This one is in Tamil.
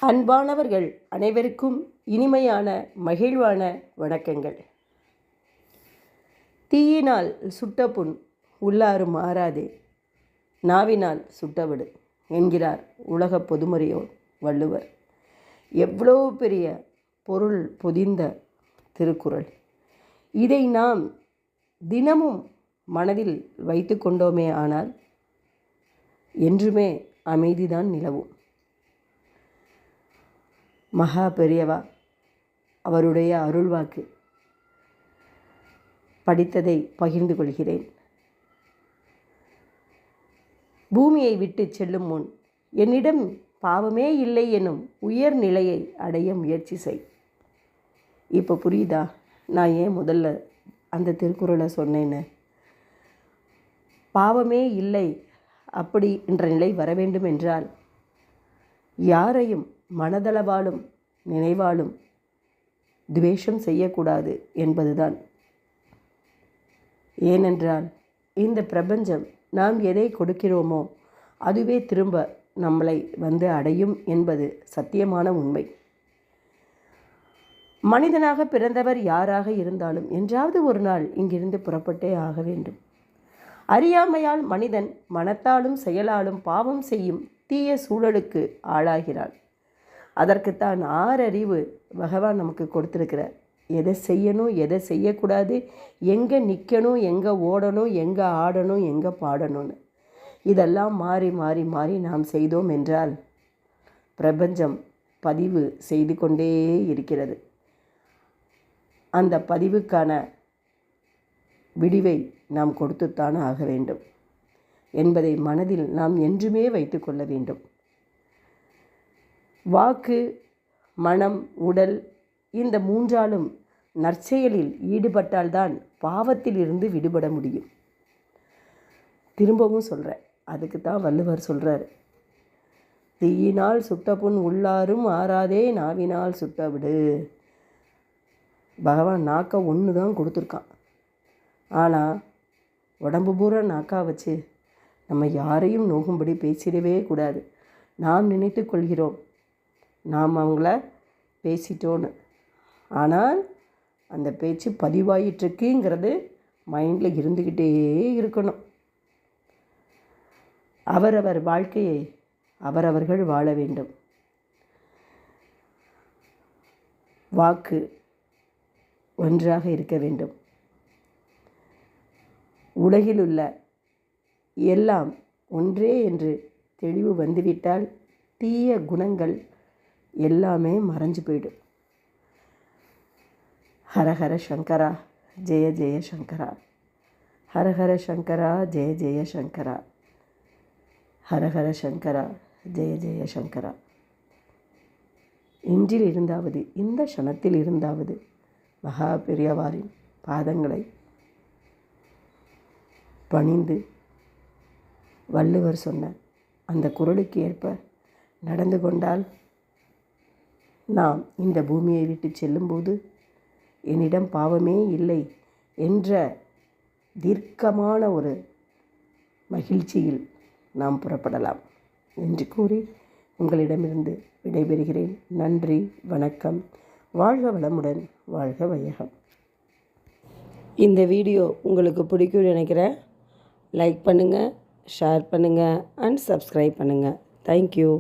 அன்பானவர்கள் அனைவருக்கும் இனிமையான மகிழ்வான வணக்கங்கள். தீயினால் சுட்ட புண் உள்ளாரும் மாறாதே, நாவினால் சுட்டவிடு என்கிறார் உலக பொதுமறையோர் வள்ளுவர். எவ்வளோ பெரிய பொருள் பொதிந்த திருக்குறள். இதை நாம் தினமும் மனதில் வைத்து கொண்டோமே ஆனால் என்றுமே அமைதிதான் நிலவும். மகா பெரியவா அவருடைய அருள்வாக்கு படித்ததை பகிர்ந்து கொள்கிறேன். பூமியை விட்டு செல்லும் முன் என்னிடம் பாவமே இல்லை எனும் உயர்நிலையை அடைய முயற்சி செய். இப்போ புரியுதா நான் ஏன் முதல்ல அந்த திருக்குறளை சொன்னேன்னு? பாவமே இல்லை அப்படி என்ற நிலை வர வேண்டும் என்றால் யாரையும் மனதளவாலும் நினைவாலும் துவேஷம் செய்யக்கூடாது என்பதுதான். ஏனென்றால் இந்த பிரபஞ்சம் நாம் எதை கொடுக்கிறோமோ அதுவே திரும்ப நம்மளை வந்து அடையும் என்பது சத்தியமான உண்மை. மனிதனாக பிறந்தவர் யாராக இருந்தாலும் என்றாவது ஒரு நாள் இங்கிருந்து புறப்பட்டே ஆக வேண்டும். அறியாமையால் மனிதன் மனத்தாலும் செயலாலும் பாவம் செய்யும் தீய சூழலுக்கு ஆளாகிறான். அதற்குத்தான் ஆறறிவு பகவான் நமக்கு கொடுத்துருக்கிறார். எதை செய்யணும், எதை செய்யக்கூடாது, எங்கே நிற்கணும், எங்கே ஓடணும், எங்கே ஆடணும், எங்கே பாடணும்னு இதெல்லாம் மாறி மாறி மாறி நாம் செய்தோம் என்றால் பிரபஞ்சம் பதிவு செய்து கொண்டே இருக்கிறது. அந்த பதிவுக்கான விடிவை நாம் கொடுத்துத்தான் ஆக வேண்டும் என்பதை மனதில் நாம் என்றுமே வைத்து கொள்ள வேண்டும். வாக்கு, மனம், உடல் இந்த மூன்றாலும் நற்செயலில் ஈடுபட்டால்தான் பாவத்தில் இருந்து விடுபட முடியும். திரும்பவும் சொல்கிறேன், அதுக்கு தான் வள்ளுவர் சொல்கிறார், தீயினால் சுட்ட புண் உள்ளாரும் ஆறாதே, நாவினால் சுட்ட விடு. பகவான் நாக்கை ஒன்று தான் கொடுத்துருக்கான். ஆனால் உடம்பு பூரா நாக்கா வச்சு நம்ம யாரையும் நோகும்படி பேசிடவே கூடாது. நாம் நினைத்து கொள்கிறோம் நாம் அவங்கள பேசிட்டோன்னு. ஆனால் அந்த பேச்சு பதிவாயிட்டிருக்குங்கிறது மைண்டில் இருந்துக்கிட்டே இருக்கணும். அவரவர் வாழ்க்கையை அவரவர்கள் வாழ வேண்டும். வாக்கு ஒன்றாக இருக்க வேண்டும். உலகில் உள்ள எல்லாம் ஒன்றே என்று தெளிவு வந்துவிட்டால் தீய குணங்கள் எல்லாமே மறைஞ்சு போயிடும். ஹரஹர சங்கரா ஜெய ஜெய சங்கரா, ஹரஹர சங்கரா ஜெய ஜெய சங்கரா, ஹரஹர சங்கரா ஜெய ஜெய சங்கரா. இன்றில் இருந்தாவது, இந்த க்ஷணத்தில் இருந்தாவது மகா பெரியவாரின் பாதங்களை பணிந்து வள்ளுவர் சொன்ன அந்த குறளுக்கு ஏற்ப நடந்து கொண்டால் நாம் இந்த பூமியை விட்டு செல்லும்போது என்னிடம் பாவமே இல்லை என்ற தீர்க்கமான ஒரு மகிழ்ச்சியில் நாம் புறப்படலாம் என்று கூறி உங்களிடமிருந்து விடைபெறுகிறேன். நன்றி, வணக்கம். வாழ்க வளமுடன், வாழ்க வையகம். இந்த வீடியோ உங்களுக்கு பிடிக்கும்னு நினைக்கிறேன். லைக் பண்ணுங்கள், ஷேர் பண்ணுங்கள் அண்ட் சப்ஸ்கிரைப் பண்ணுங்கள். தேங்க்யூ.